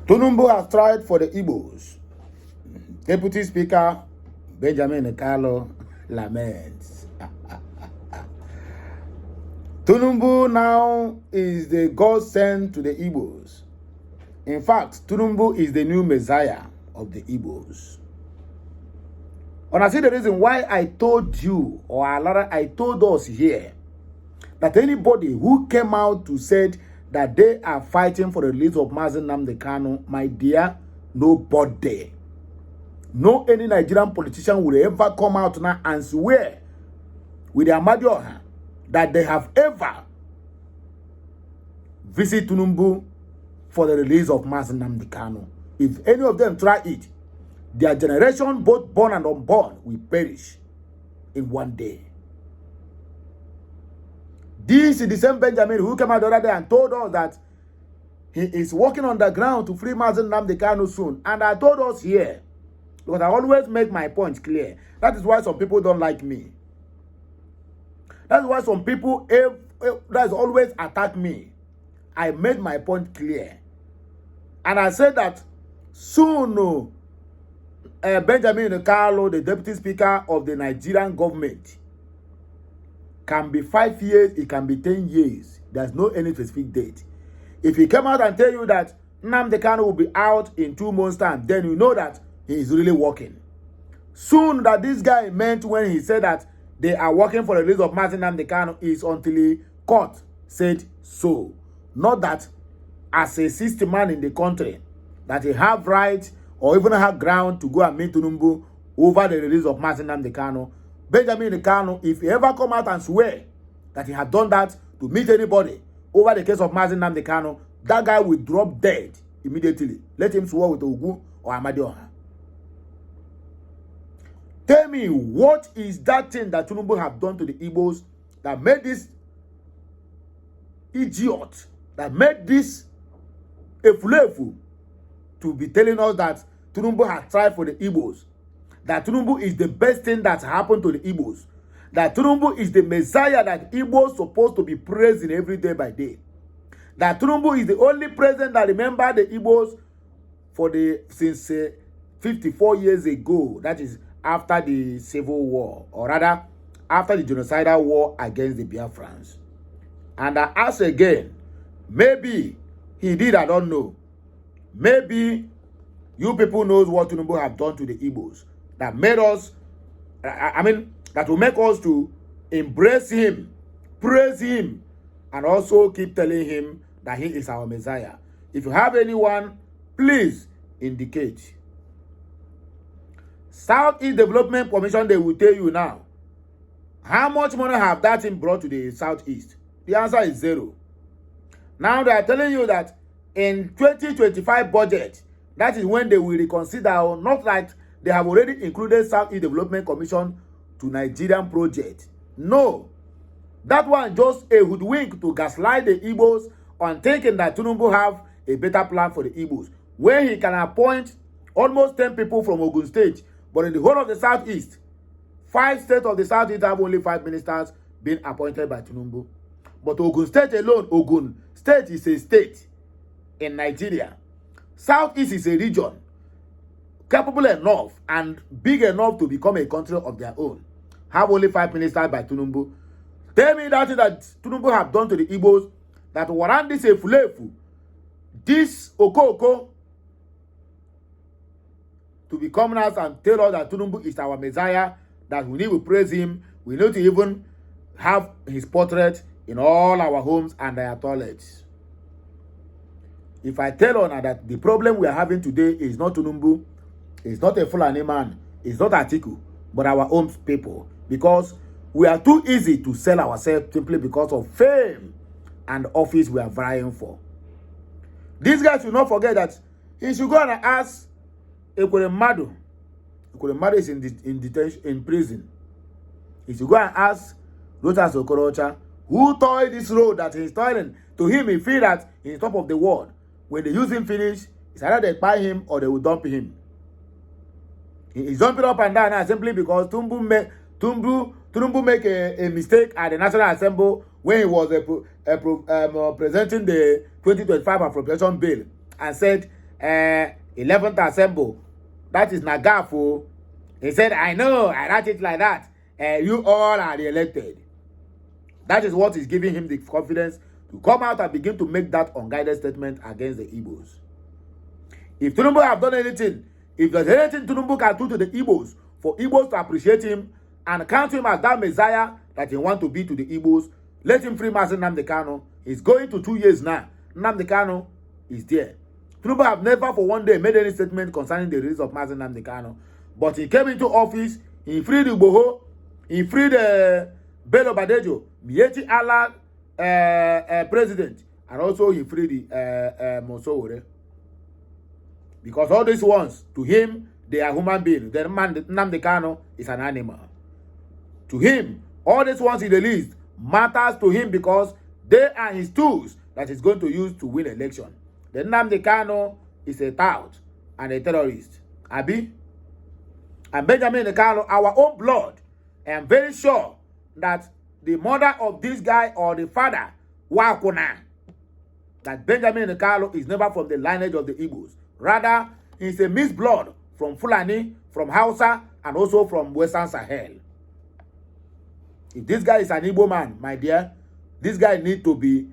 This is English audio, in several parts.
Tinubu has tried for the Igbos. Deputy Speaker Benjamin Kanu laments. Tinubu now is the God sent to the Igbos. In fact, Tinubu is the new Messiah of the Igbos. And I see the reason why I told you, or I told us here, that anybody who came out to say that they are fighting for the release of Nnamdi Kanu, my dear, nobody, no any Nigerian politician will ever come out now and swear with their Amadioha that they have ever visited Tinubu for the release of Nnamdi Kanu. If any of them try it, their generation, both born and unborn, will perish in one day. This is the same Benjamin who came out the other day and told us that he is working on the ground to free Nnamdi Kanu soon. And I told us here, because I always make my points clear. That is why some people don't like me. That's why some people that always attack me. I made my point clear. And I said that soon Benjamin Kanu, the Deputy Speaker of the Nigerian government, can be 5 years, it can be 10 years. There's no any specific date. If he come out and tell you that Nnamdi Kanu will be out in 2 months' time, then you know that he is really working. Soon that this guy meant when he said that they are working for the release of Nnamdi Kanu is until he court said so. Not that as a system man in the country, that he have right or even have ground to go and meet Tinubu over the release of Nnamdi Kanu. Benjamin Kanu, if he ever come out and swear that he had done that to meet anybody over the case of Nnamdi Kanu, that guy will drop dead immediately. Let him swear with Ogun or Amadioha. Tell me, what is that thing that Tinubu have done to the Igbos that made this idiot, that made this Efulefu to be telling us that Tinubu has tried for the Igbos, that Tinubu is the best thing that's happened to the Igbos, that Tinubu is the Messiah that Igbos supposed to be praising every day by day, that Tinubu is the only president that remember the Igbos for since 54 years ago, that is after the Civil War, or rather after the genocidal war against the Biafrans. And I ask again, maybe he did, I don't know. Maybe you people knows what Tinubu have done to the Igbos that made us, that will make us to embrace him, praise him, and also keep telling him that he is our Messiah. If you have anyone, please indicate. Southeast Development Commission, they will tell you now. How much money have that thing brought to the Southeast? The answer is 0. Now they are telling you that in 2025 budget, that is when they will reconsider, not like they have already included Southeast Development Commission to Nigerian project. No. That one just a hoodwink to gaslight the Igbos on thinking that Tinubu have a better plan for the Igbos, where he can appoint almost 10 people from Ogun State. But in the whole of the Southeast, 5 states of the Southeast have only 5 ministers being appointed by Tinubu. But Ogun State alone, Ogun State is a state in Nigeria. Southeast is a region capable enough and big enough to become a country of their own. Have only 5 ministers by Tinubu. Tell me that Tinubu have done to the Igbos, that warrant this Efulefu, this Okoko, to be coming out and tell us that Tinubu is our Messiah, that we need to praise him, we need to even have his portrait in all our homes and their toilets. If I tell Honor that the problem we are having today is not Tinubu, it's not a Fulani man, it's not Atiku, but our own people, because we are too easy to sell ourselves simply because of fame and office we are vying for. These guys should not forget that he should go and ask Efulefu. Efulefu is in detention, in prison. He should go and ask Rotas Okorocha, who toiled this road that he's toiling. To him, he feel that he's top of the world. When they use him finish, it's either they buy him or they will dump him. He's jumping up and down now simply because Tinubu make a mistake at the National Assembly when he was presenting the 2025 appropriation bill and said 11th Assembly. That is Nagafo. He said, I know, I write it like that. You all are the elected. That is what is giving him the confidence to come out and begin to make that unguided statement against the Igbos. If Tinubu have done anything, if there's anything Tinubu can do to the Igbos, for Igbos to appreciate him and count him as that Messiah that he wants to be to the Igbos, let him free Mazi Nnamdi Kanu. He's going to 2 years now. Nnamdi Kanu is there. Tinubu have never for one day made any statement concerning the release of Mazi Nnamdi Kanu. But he came into office, he freed Igboho, he freed Bello Badejo, Miyetti Allah president, and also he freed Mosowore. Because all these ones, to him, they are human beings. The man, Nnamdi Kanu, is an animal. To him, all these ones he released matters to him because they are his tools that he's going to use to win election. The Nnamdi Kanu is a tout and a terrorist. Abi? And Benjamin Kanu, our own blood, I am very sure that the mother of this guy or the father, Wakuna, that Benjamin Kanu is never from the lineage of the Igbos. Rather, he's a mixed blood from Fulani, from Hausa, and also from Western Sahel. If this guy is an Igbo man, my dear, this guy need to be,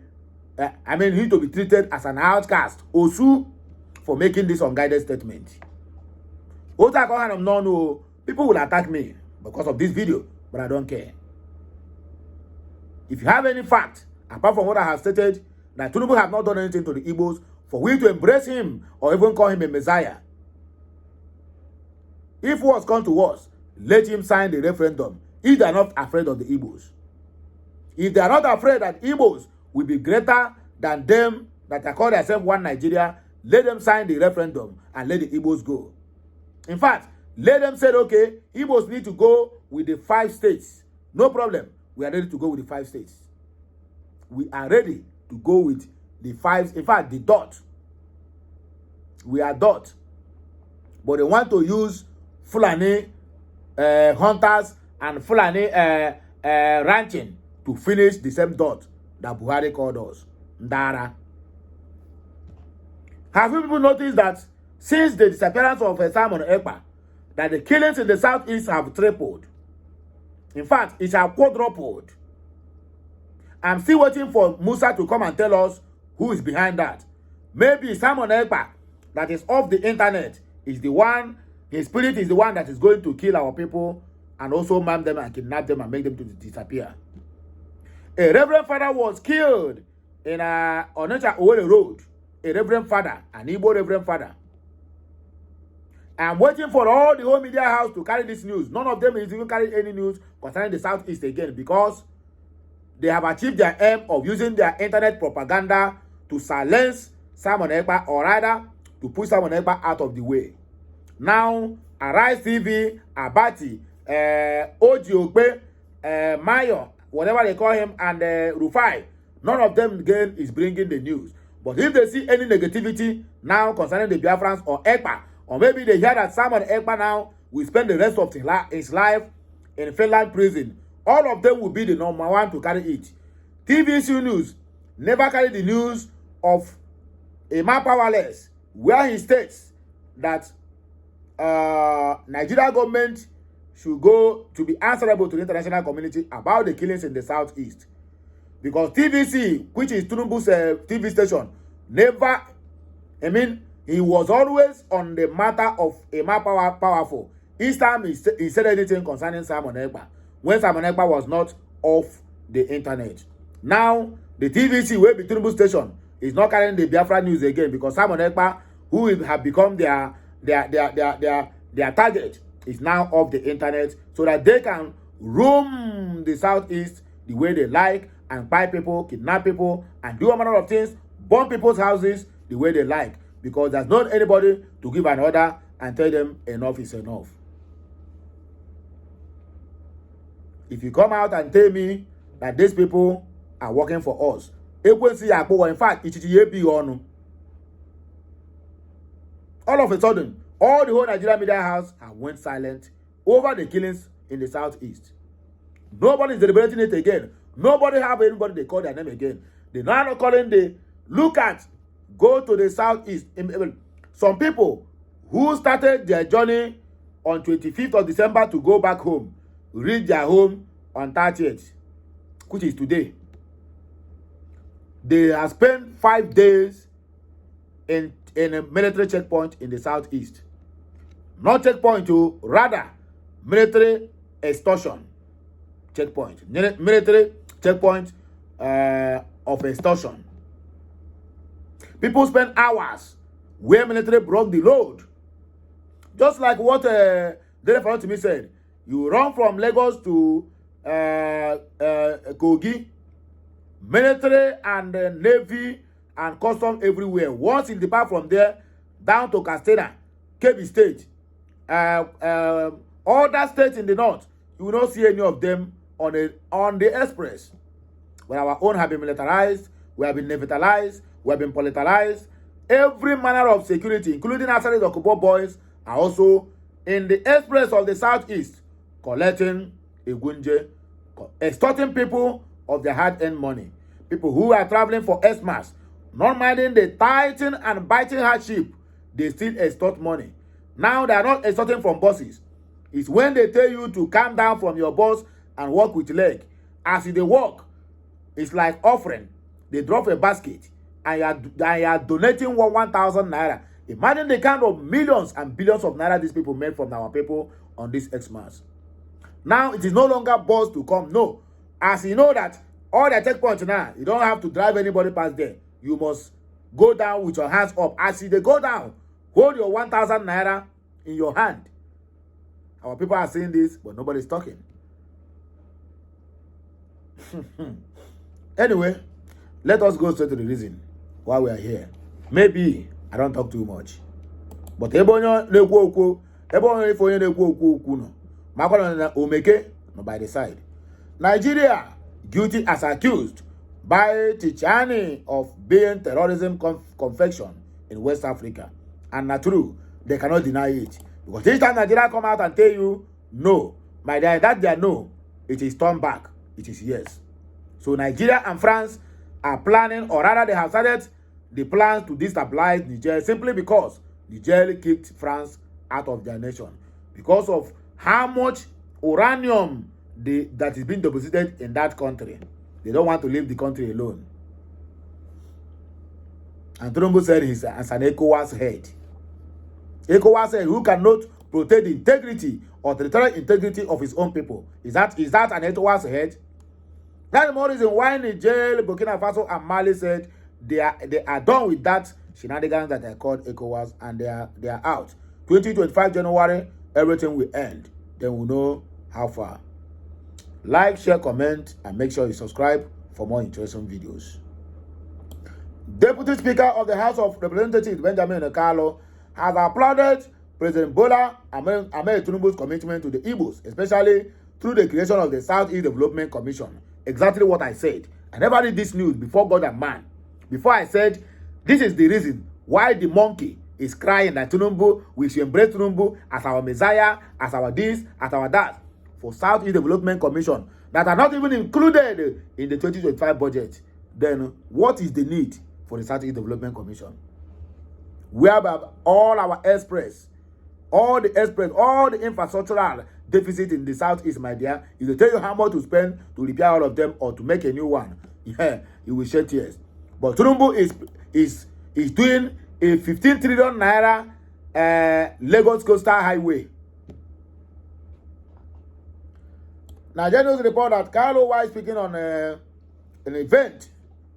need to be treated as an outcast, Osu, for making this unguided statement. People will attack me because of this video, but I don't care. If you have any fact, apart from what I have stated, that Tinubu have not done anything to the Igbos, for we to embrace him or even call him a Messiah. If wars come to us, let him sign the referendum if they are not afraid of the Igbos. If they are not afraid that Igbos will be greater than them that are called themselves one Nigeria, let them sign the referendum and let the Igbos go. In fact, let them say, okay, Igbos need to go with the 5 states. No problem. We are ready to go with the 5 states. We are ready to go with the 5, in fact, the dot. We are dot. But they want to use Fulani hunters and Fulani ranching to finish the same dot that Buhari called us. Ndara. Have you people noticed that since the disappearance of Simon Ekpa, that the killings in the southeast have tripled? In fact, it's a quadrupled. I'm still waiting for Musa to come and tell us who is behind that. Maybe Simon Ekpa, that is off the internet, is the one, his spirit is the one that is going to kill our people and also man them and kidnap them and make them to disappear. A reverend father was killed in Onitsha Owerri Road. A reverend father, an Igbo reverend father. I'm waiting for all the whole media house to carry this news. None of them is even carrying any news concerning the Southeast again because they have achieved their aim of using their internet propaganda to silence Simon Ekpa, or rather to push Simon Ekpa out of the way. Now, Arise TV, Abati, Ojiokbe, Mayo, whatever they call him, and Rufai, none of them again is bringing the news. But if they see any negativity now concerning the Biafrans or Ekpa, or maybe they hear that Simon Ekpa now will spend the rest of his life in Finland prison, all of them will be the number one to carry it. TVC News never carried the news of a man powerless, where he states that Nigeria government should go to be answerable to the international community about the killings in the southeast. Because TVC, which is Tinubu's TV station, never, he was always on the matter of a man powerful. Each time he said anything concerning Simon Ekpa, when Simon Ekpa was not off the internet. Now, the TVC, where the Tinubu station, is not carrying the Biafra news again because Simon Ekpa, who have become their target, is now off the internet so that they can roam the southeast the way they like and buy people, kidnap people, and do a manner of things, burn people's houses the way they like, because there's not anybody to give an order and tell them enough is enough. If you come out and tell me that these people are working for us, in fact, all of a sudden, all the whole Nigeria media house have went silent over the killings in the southeast. Nobody is deliberating it again. Nobody have anybody they call their name again. They now not calling the look at, go to the southeast. Some people who started their journey on 25th of December to go back home reach their home on 30th, which is today. They have spent 5 days in a military checkpoint in the southeast. Not checkpoint, rather military extortion checkpoint. Military checkpoint of extortion. People spend hours where military broke the road. Just like what the referendum to me said. You run from Lagos to Kogi, military and navy and custom everywhere. Once you depart from there, down to Castena, Kebbi State, all that states in the north, you will not see any of them on the express. But our own have been militarized, we have been navitalized, we have been politicized. Every manner of security, including Assertions Okubo boys, are also in the express of the southeast, collecting Egunje, extorting people of their hard-earned money. People who are traveling for Xmas, not minding the tithing and biting hardship, they still extort money. Now they are not extorting from bosses. It's when they tell you to calm down from your boss and walk with leg. As they walk, it's like offering. They drop a basket and you are donating 1,000 naira. Imagine the kind of millions and billions of naira these people made from our people on this Xmas. Now it is no longer boss to come. No. As you know that all the checkpoints now, you don't have to drive anybody past there. You must go down with your hands up. As they go down, hold your 1,000 naira in your hand. Our people are saying this, but nobody's talking. Anyway, let us go straight to the reason why we are here. Maybe I don't talk too much. But Ebonyo by the side. Nigeria guilty as accused by Tichani of being terrorism confection in West Africa. And not true. They cannot deny it. Because each time Nigeria come out and tell you no, my dear, that they are no, it is turned back. It is yes. So Nigeria and France are planning, or rather they have started the plans to destabilize Niger simply because Niger kicked France out of their nation. Because of how much uranium that is being deposited in that country. They don't want to leave the country alone. And Tinubu said he's as an ECOWAS head. ECOWAS said who cannot protect the integrity or territorial integrity of his own people. Is that an ECOWAS head? That's the more reason why Niger, Burkina Faso, and Mali said they are done with that shenanigans that are called ECOWAS, and they are out. 2025 January, everything will end. Then we'll know how far. Like, share, comment, and make sure you subscribe for more interesting videos. Deputy Speaker of the House of Representatives, Benjamin Okalo, has applauded President Bola Ahmed Tinubu's commitment to the Igbos, especially through the creation of the Southeast Development Commission. Exactly what I said. I never read this news before God and man. Before I said, this is the reason why the monkey is crying that Tinubu, we should embrace Tinubu as our messiah, as our this, as our that, for Southeast Development Commission that are not even included in the 2025 budget. Then what is the need for the Southeast Development Commission? Whereby all our express, all the infrastructural deficit in the Southeast, my dear, if they tell you how much to spend to repair all of them or to make a new one, yeah, you will shed tears. But Tinubu is doing a 15 trillion naira Lagos Coastal Highway. Nigeria News report that Carlo, while speaking on an event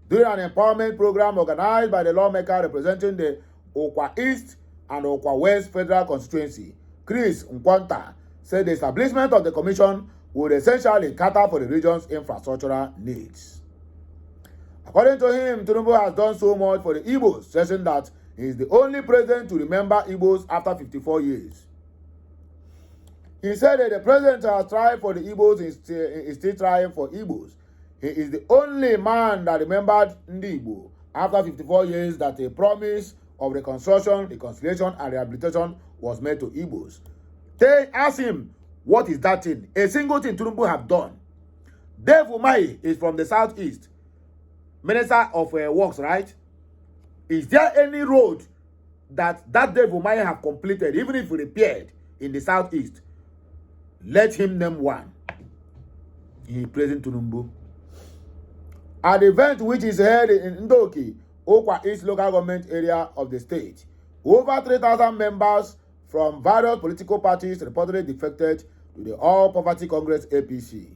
during an empowerment program organized by the lawmaker representing the Okwa East and Okwa West Federal Constituency, Chris Nkwanta, said the establishment of the commission would essentially cater for the region's infrastructural needs. According to him, Tinubu has done so much for the Igbos, stressing that he is the only president to remember Igbos after 54 years. He said that the president has tried for the Igbos, is still trying for Igbos. He is the only man that remembered Ndi Igbo after 54 years that a promise of reconstruction, reconciliation, and rehabilitation was made to Igbos. They asked him, what is that thing? A single thing Tinubu have done. Dave Umahi is from the Southeast, Minister of Works, right? Is there any road that devil might have completed, even if he repaired in the southeast, let him name one. He praising Tinubu. At the event which is held in Ndoki, Okwa East local government area of the state, over 3,000 members from various political parties reportedly defected to the All Poverty Congress APC.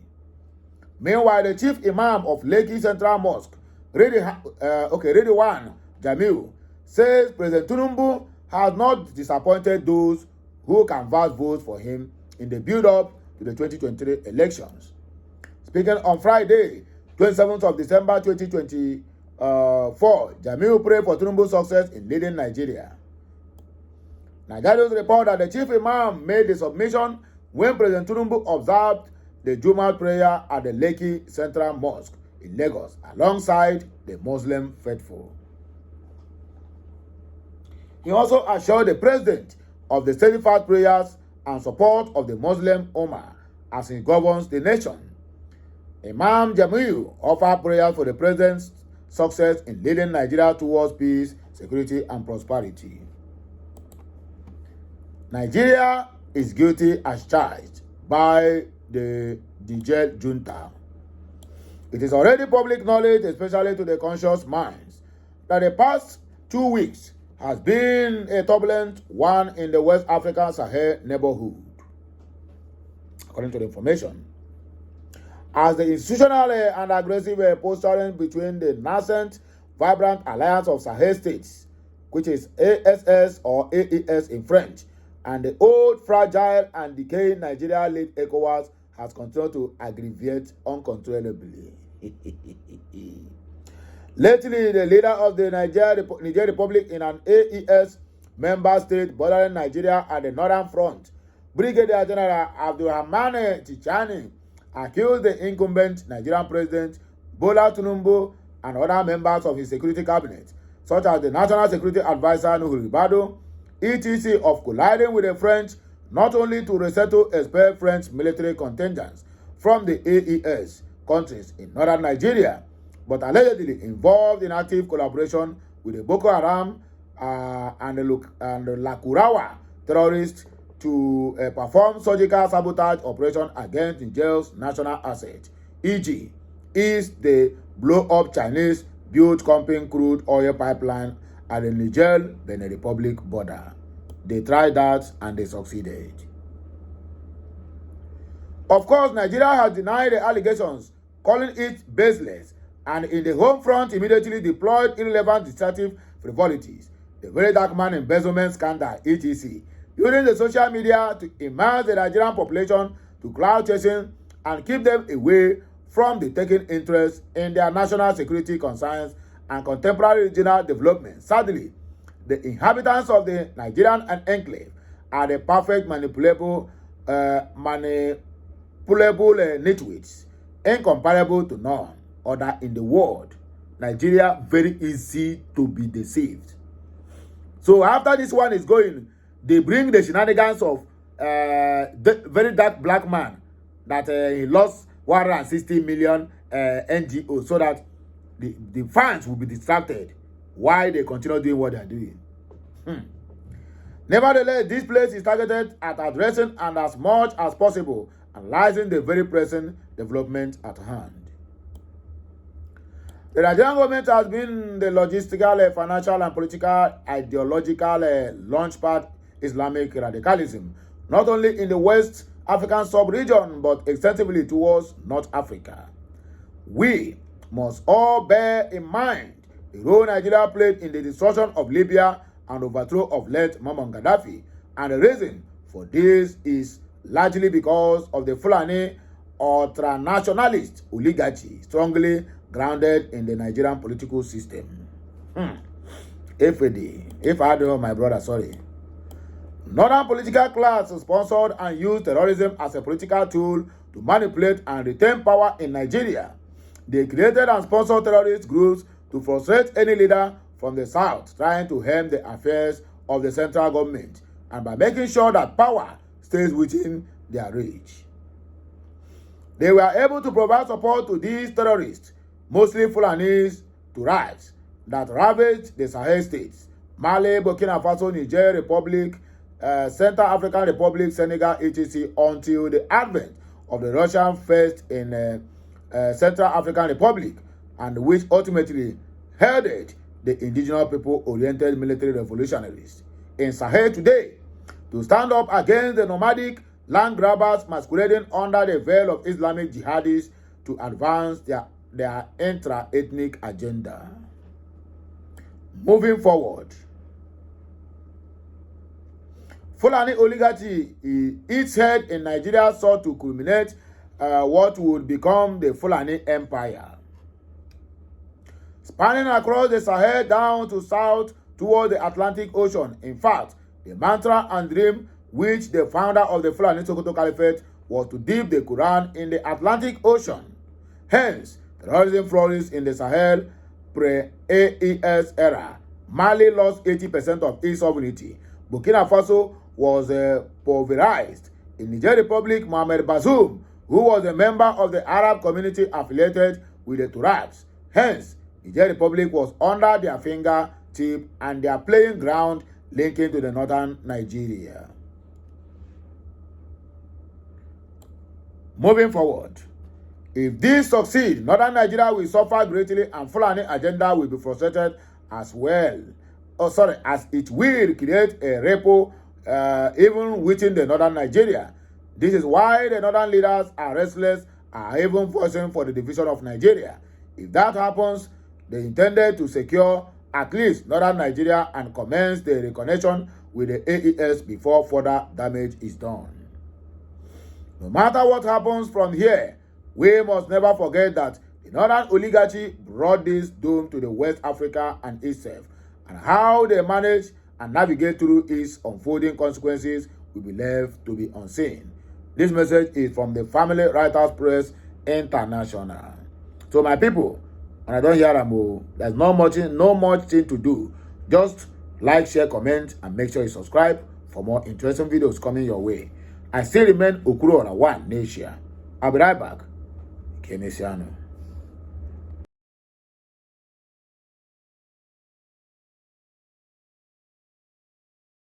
Meanwhile, the chief imam of Lekki Central Mosque, Ridwan Jamil, says President Tinubu has not disappointed those who canvass votes for him in the build-up to the 2023 elections. Speaking on Friday, 27th of December 2024, Jamil prayed for Tinubu's success in leading Nigeria. Nigerians report that the chief imam made the submission when President Tinubu observed the Jumat prayer at the Lekki Central Mosque in Lagos alongside the Muslim faithful. He also assured the president of the steadfast prayers and support of the Muslim Ummah as he governs the nation. Imam Jamil offered prayers for the president's success in leading Nigeria towards peace, security, and prosperity. Nigeria is guilty as charged by the Niger junta. It is already public knowledge, especially to the conscious minds, that the past 2 weeks has been a turbulent one in the West African Sahel neighborhood, according to the information. As the institutional and aggressive posturing between the nascent, vibrant alliance of Sahel states, which is ASS or AES in French, and the old, fragile, and decaying Nigeria-led ECOWAS has continued to aggravate uncontrollably. Lately, the leader of the Niger Republic in an AES member state bordering Nigeria at the northern front, Brigadier General Abdulrahman Tichani, accused the incumbent Nigerian president Bola Tinubu and other members of his security cabinet, such as the National Security Advisor Nuhu Ribadu, etc., of colliding with the French not only to resettle expelled French military contingents from the AES countries in northern Nigeria, but allegedly involved in active collaboration with the Boko Haram and the Lakurawa terrorists to perform surgical sabotage operation against Niger's national assets, e.g., is the blow-up Chinese-built pumping crude oil pipeline at the Niger-Benin Republic border. They tried that and they succeeded. Of course, Nigeria has denied the allegations, calling it baseless, and in the home front immediately deployed irrelevant destructive frivolities, the very dark man embezzlement scandal, etc., using the social media to immerse the Nigerian population to cloud chasing and keep them away from the taking interest in their national security concerns and contemporary regional development. Sadly, the inhabitants of the Nigerian enclave are the perfect manipulable nitwits, incomparable to none other in the world. Nigeria, very easy to be deceived. So after this one is going, they bring the shenanigans of the very dark black man that he lost 160 million NGO, so that the fans will be distracted while they continue doing what they are doing. Nevertheless, this place is targeted at addressing and as much as possible analyzing the very present development at hand. The Nigerian government has been the logistical, financial, and political ideological launchpad Islamic radicalism, not only in the West African sub-region, but extensively towards North Africa. We must all bear in mind the role Nigeria played in the destruction of Libya and overthrow of late Muammar Gaddafi, and the reason for this is largely because of the Fulani ultranationalist oligarchy strongly grounded in the Nigerian political system. If I do, my brother, sorry. Northern political class sponsored and used terrorism as a political tool to manipulate and retain power in Nigeria. They created and sponsored terrorist groups to frustrate any leader from the south trying to hem the affairs of the central government, and by making sure that power stays within their reach. They were able to provide support to these terrorists, mostly Fulanis to rights, that ravaged the Sahel states, Mali, Burkina Faso, Niger Republic, Central African Republic, Senegal, etc. until the advent of the Russian first in Central African Republic, and which ultimately headed the indigenous people-oriented military revolutionaries in Sahel today to stand up against the nomadic land grabbers masquerading under the veil of Islamic jihadists to advance their intra-ethnic agenda. Moving forward, Fulani oligarchy, its head in Nigeria, sought to culminate what would become the Fulani Empire. Spanning across the Sahel down to south toward the Atlantic Ocean. In fact, the mantra and dream which the founder of the Fulani Sokoto Caliphate was to dip the Quran in the Atlantic Ocean. Hence, terrorism flourished in the Sahel pre-AES era. Mali lost 80% of its sovereignty. Burkina Faso was pulverized. In Niger Republic, Mohamed Bazoum, who was a member of the Arab community affiliated with the Tuaregs. Hence, Niger Republic was under their fingertip and their playing ground linking to the northern Nigeria. Moving forward, if this succeeds, northern Nigeria will suffer greatly and Fulani agenda will be frustrated as well. As it will create a ripple even within the northern Nigeria. This is why the northern leaders are restless, are even forcing for the division of Nigeria. If that happens, they intended to secure at least northern Nigeria and commence the reconnection with the AES before further damage is done. No matter what happens from here, we must never forget that the northern oligarchy brought this doom to the West Africa and itself, and how they manage and navigate through its unfolding consequences will be left to be unseen. This message is from the Family Writers Press International. So my people, and I don't hear them, there's no much thing to do. Just like, share, comment, and make sure you subscribe for more interesting videos coming your way. I still remain Okuro on One Nation. I'll be right back. Kenesiano.